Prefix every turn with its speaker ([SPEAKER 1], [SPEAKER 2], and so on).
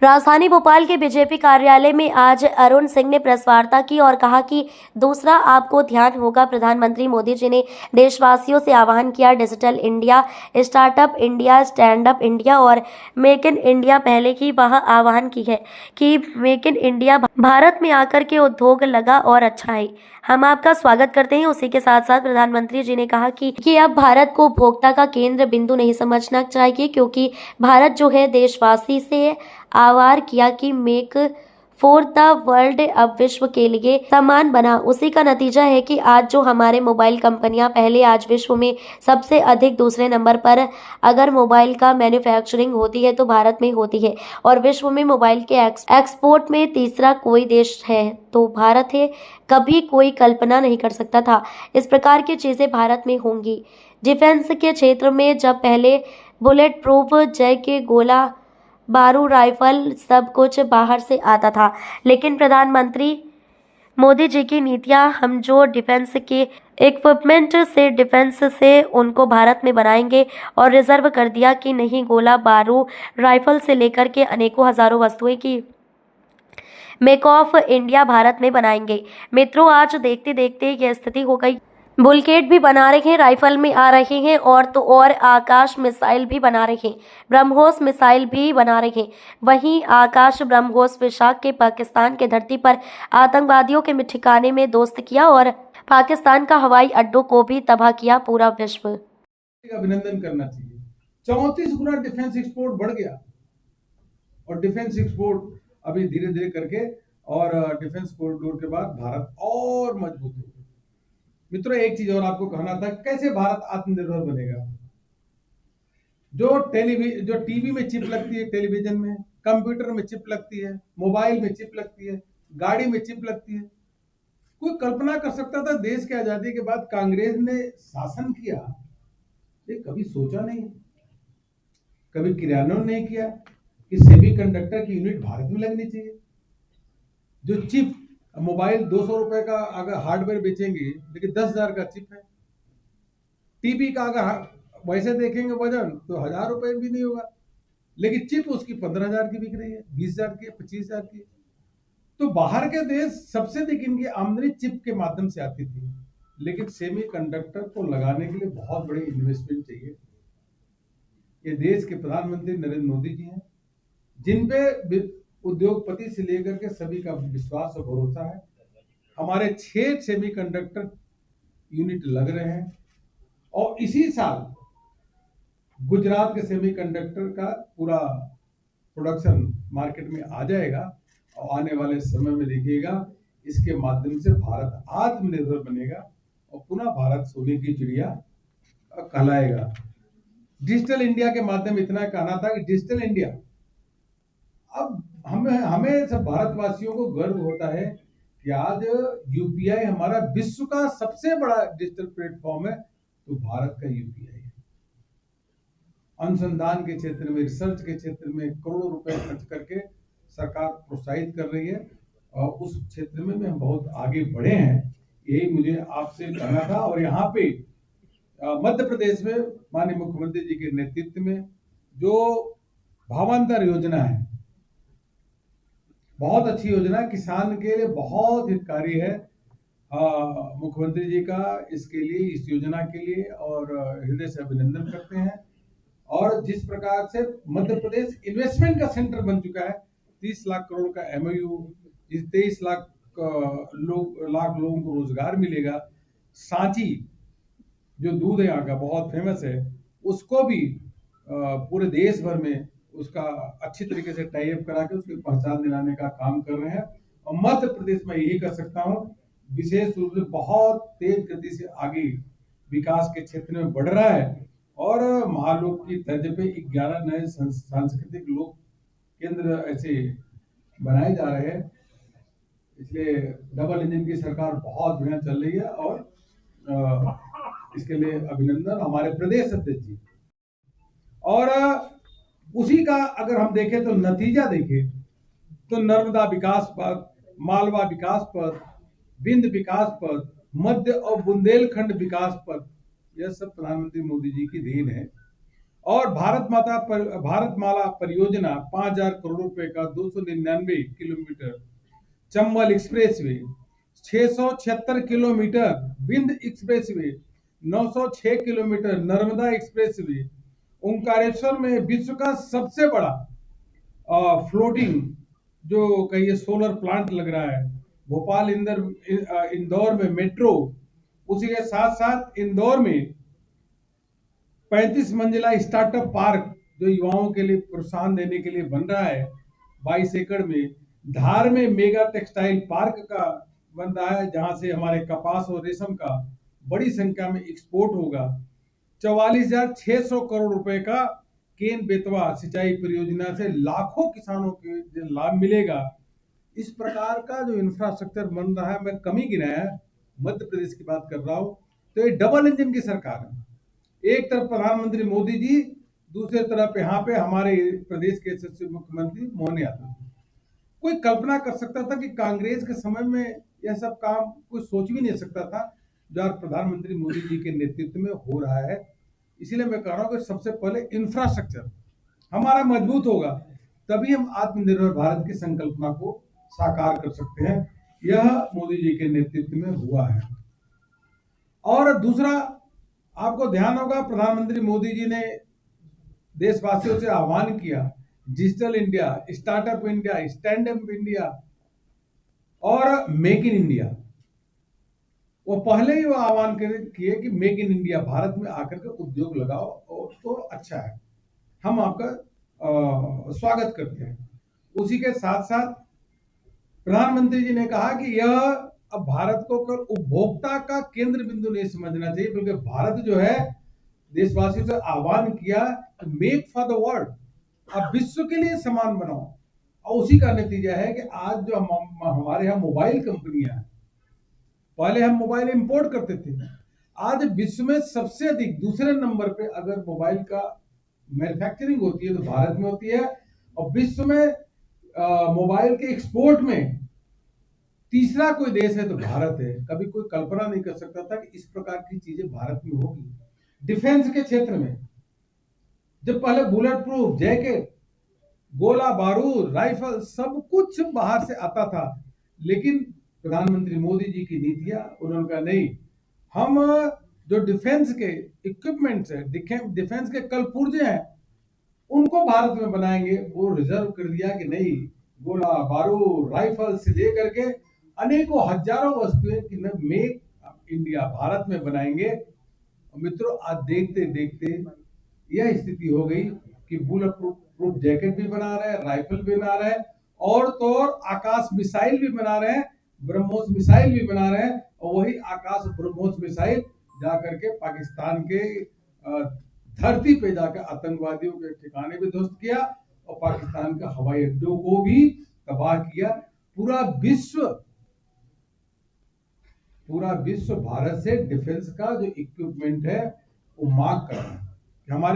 [SPEAKER 1] राजधानी भोपाल के बीजेपी कार्यालय में आज अरुण सिंह ने प्रेस वार्ता की और कहा कि दूसरा आपको ध्यान होगा, प्रधानमंत्री मोदी जी ने देशवासियों से आह्वान किया, digital India, startup India, stand up India और मेक इन इंडिया। पहले ही वह आह्वान की है कि मेक इन इंडिया भारत में आकर के उद्योग लगा और अच्छा है, हम आपका स्वागत करते हैं। उसी के साथ साथ प्रधानमंत्री जी ने कहा कि अब भारत को उपभोक्ता का केंद्र बिंदु नहीं समझना चाहिए, क्योंकि भारत जो है देशवासी से आह्वान किया कि मेक फॉर द वर्ल्ड अब विश्व के लिए समान बना। उसी का नतीजा है कि आज जो हमारे मोबाइल कंपनियां पहले आज विश्व में सबसे अधिक दूसरे नंबर पर अगर मोबाइल का मैन्युफैक्चरिंग होती है तो भारत में होती है, और विश्व में मोबाइल के एक्सपोर्ट में तीसरा कोई देश है तो भारत है। कभी कोई कल्पना नहीं कर सकता था इस प्रकार की चीजें भारत में होंगी। डिफेंस के क्षेत्र में जब पहले बुलेट प्रूफ जय के गोला बारूद राइफल सब कुछ बाहर से आता था, लेकिन प्रधानमंत्री मोदी जी की नीतियां हम जो डिफेंस के इक्विपमेंट से डिफेंस से उनको भारत में बनाएंगे और रिजर्व कर दिया कि नहीं, गोला बारूद राइफल से लेकर के अनेकों हजारों वस्तुएं की मेक ऑफ इंडिया भारत में बनाएंगे। मित्रों, आज देखते देखते यह स्थिति हो गई, बुलकेट भी बना रहे हैं, राइफल में आ रहे हैं और तो और आकाश मिसाइल भी बना रहे हैं, ब्रह्मोस मिसाइल भी बना रहे हैं। वहीं आकाश ब्रह्मोस विशाख के पाकिस्तान के धरती पर आतंकवादियों के ठिकाने में दोस्त किया और पाकिस्तान का हवाई अड्डों को भी तबाह किया। पूरा विश्व
[SPEAKER 2] अभिनंदन करना चाहिए। 34 गुना डिफेंस एक्सपोर्ट बढ़ गया और डिफेंस एक्सपोर्ट अभी धीरे धीरे करके और डिफेंस कॉरिडोर के बाद भारत और मजबूत होगा। मित्रों, एक चीज और आपको कहना था, कैसे भारत आत्मनिर्भर बनेगा। जो टीवी में चिप लगती है, टेलीविजन में, कंप्यूटर में चिप लगती है, मोबाइल में चिप लगती है, गाड़ी में चिप लगती है। कोई कल्पना कर सकता था देश की आजादी के बाद कांग्रेस ने शासन किया? ये कभी सोचा नहीं, कभी क्रियान्वयन नहीं किया कि सेमीकंडक्टर की यूनिट भारत में लगनी चाहिए। जो चिप मोबाइल 200 रुपए का अगर हार्डवेयर बेचेंगे, लेकिन 10,000 का चिप है। टीवी का अगर वैसे देखेंगे वजन तो 1,000 रुपए भी नहीं होगा, लेकिन चिप उसकी 15,000 की बिक रही है, 20,000 की, 25,000 की। तो बाहर के देश सबसे अधिक इनकी आमदनी चिप के माध्यम से आती थी, लेकिन सेमीकंडक्टर को लगाने के लिए बहुत बड़ी इन्वेस्टमेंट चाहिए। ये देश के प्रधानमंत्री नरेंद्र मोदी जी हैं, जिन पे उद्योगपति से लेकर के सभी का विश्वास और भरोसा है। हमारे 6 सेमीकंडक्टर यूनिट लग रहे हैं और इसी साल गुजरात के सेमीकंडक्टर का पूरा प्रोडक्शन मार्केट में आ जाएगा और आने वाले समय में देखिएगा इसके माध्यम से भारत आत्मनिर्भर बनेगा और पुनः भारत सोने की चिड़िया कहलाएगा। डिजिटल इंडिया के माध्यम इतना कहना था कि डिजिटल इंडिया, अब हमें सब भारतवासियों को गर्व होता है कि आज यूपीआई हमारा विश्व का सबसे बड़ा डिजिटल प्लेटफॉर्म है, तो भारत का यूपीआई है। अनुसंधान के क्षेत्र में, रिसर्च के क्षेत्र में करोड़ों रुपए खर्च करके सरकार प्रोत्साहित कर रही है और उस क्षेत्र में हम बहुत आगे बढ़े हैं, यही मुझे आपसे कहना था। और यहाँ पे मध्य प्रदेश में माननीय मुख्यमंत्री जी के नेतृत्व में जो भावांतर योजना है, बहुत अच्छी योजना, किसान के लिए बहुत हितकारी है। मुख्यमंत्री जी का इसके लिए, इस योजना के लिए और हृदय से अभिनंदन करते हैं। और जिस प्रकार से मध्य प्रदेश इन्वेस्टमेंट का सेंटर बन चुका है, 30 लाख करोड़ का एमओयू, 23 लाख लोगों को रोजगार मिलेगा। सांची जो दूध है यहाँ का बहुत फेमस है, उसको भी पूरे देश भर में उसका अच्छी तरीके से टाई अप करा के उसकी पहचान दिलाने का काम कर रहे हैं। और मध्य प्रदेश में यही कर सकता हूँ, विशेष रूप से बहुत तेज गति से आगे विकास के क्षेत्र में बढ़ रहा है और महालोक की तर्ज पे 11 नए सांस्कृतिक लोक केंद्र ऐसे बनाए जा रहे हैं। इसलिए डबल इंजन की सरकार बहुत बढ़िया चल रही है और इसके लिए अभिनंदन हमारे प्रदेश अध्यक्ष जी। और उसी का अगर हम देखें तो नतीजा देखें तो नर्मदा विकास पथ, मालवा विकास पथ, विंध्य विकास पथ, मध्य और बुंदेलखंड विकास पथ, यह सब प्रधानमंत्री मोदी जी की देन है। और भारत माला परियोजना 5,000 करोड़ रुपए का 299 kilometre Chambal expressway, 676 kilometre Bhind expressway, 906 kilometre Narmada expressway, Omkareshwar में विश्व का सबसे बड़ा फ्लोटिंग जो कहिए सोलर प्लांट लग रहा है, भोपाल इंदौर में मेट्रो, उसी के साथ साथ इंदौर में 35 मंजिला स्टार्टअप पार्क जो युवाओं के लिए प्रोत्साहन देने के लिए बन रहा है 22 एकड़ में। धार में मेगा टेक्सटाइल पार्क का बन रहा है जहां से हमारे कपास और रेशम का बड़ी संख्या में एक्सपोर्ट होगा। 44,600 करोड़ रुपए का केन बेतवा सिंचाई परियोजना से लाखों किसानों को लाभ मिलेगा। इस प्रकार का जो इंफ्रास्ट्रक्चर बन रहा है, मैं कमी गिनाया मध्य प्रदेश की बात कर रहा हूं, तो ये डबल इंजन की सरकार है। एक तरफ प्रधानमंत्री मोदी जी, दूसरे तरफ यहाँ पे हमारे प्रदेश के यशस्वी मुख्यमंत्री मोहन यादव। कोई कल्पना कर सकता था कि कांग्रेस के समय में यह सब काम कोई सोच भी नहीं सकता था जो आज प्रधानमंत्री मोदी जी के नेतृत्व में हो रहा है। इसीलिए मैं कह रहा हूं कि सबसे पहले इंफ्रास्ट्रक्चर हमारा मजबूत होगा, तभी हम आत्मनिर्भर भारत की संकल्पना को साकार कर सकते हैं। यह मोदी जी के नेतृत्व में हुआ है। और दूसरा, आपको ध्यान होगा प्रधानमंत्री मोदी जी ने देशवासियों से आह्वान किया digital India, startup India, stand up India और मेक इन इंडिया। वो पहले ही वो आह्वान किए कि मेक इन इंडिया, भारत में आकर के उद्योग लगाओ और तो अच्छा है, हम आपका स्वागत करते हैं। उसी के साथ साथ प्रधानमंत्री जी ने कहा कि यह अब भारत को केवल उपभोक्ता का केंद्र बिंदु नहीं समझना चाहिए, बल्कि भारत जो है देशवासियों से आह्वान किया मेक फॉर द वर्ल्ड, अब विश्व के लिए सामान बनाओ। और उसी का नतीजा है कि आज जो हमारे यहाँ मोबाइल कंपनियां हैं, पहले हम मोबाइल इंपोर्ट करते थे, आज विश्व में सबसे अधिक दूसरे नंबर पे अगर मोबाइल का मैन्युफैक्चरिंग होती है तो भारत में होती है, और विश्व में मोबाइल के एक्सपोर्ट में तीसरा कोई देश है तो भारत है। कभी कोई कल्पना नहीं कर सकता था कि इस प्रकार की चीजें भारत में होगी। डिफेंस के क्षेत्र में जब पहले बुलेट प्रूफ जैकेट, गोला बारूद, राइफल सब कुछ बाहर से आता था, लेकिन प्रधानमंत्री मोदी जी की नीतियां, उन्होंने कहा नहीं, हम जो डिफेंस के इक्विपमेंट्स है, डिफेंस के कल पुर्जे हैं, उनको भारत में बनाएंगे। वो रिजर्व कर दिया कि नहीं, गोला बारूद, राइफल से लेकर के अनेकों हजारों वस्तुएं कि मेक इंडिया, भारत में बनाएंगे। मित्रों, आज देखते देखते यह स्थिति हो गई कि बुलेट प्रूफ जैकेट भी बना रहे हैं, राइफल भी बना रहे हैं, और तो और आकाश मिसाइल भी बना रहे हैं, ब्रह्मोस मिसाइल भी बना रहे हैं। और वही आकाश ब्रह्मोस मिसाइल जाकर के पाकिस्तान के धरती पे जाकर आतंकवादियों के ठिकाने भी ध्वस्त किया और पाकिस्तान के हवाई अड्डों को भी तबाह किया। पूरा विश्व भारत से डिफेंस का जो इक्विपमेंट है वो मांग कर रहा है। हमारे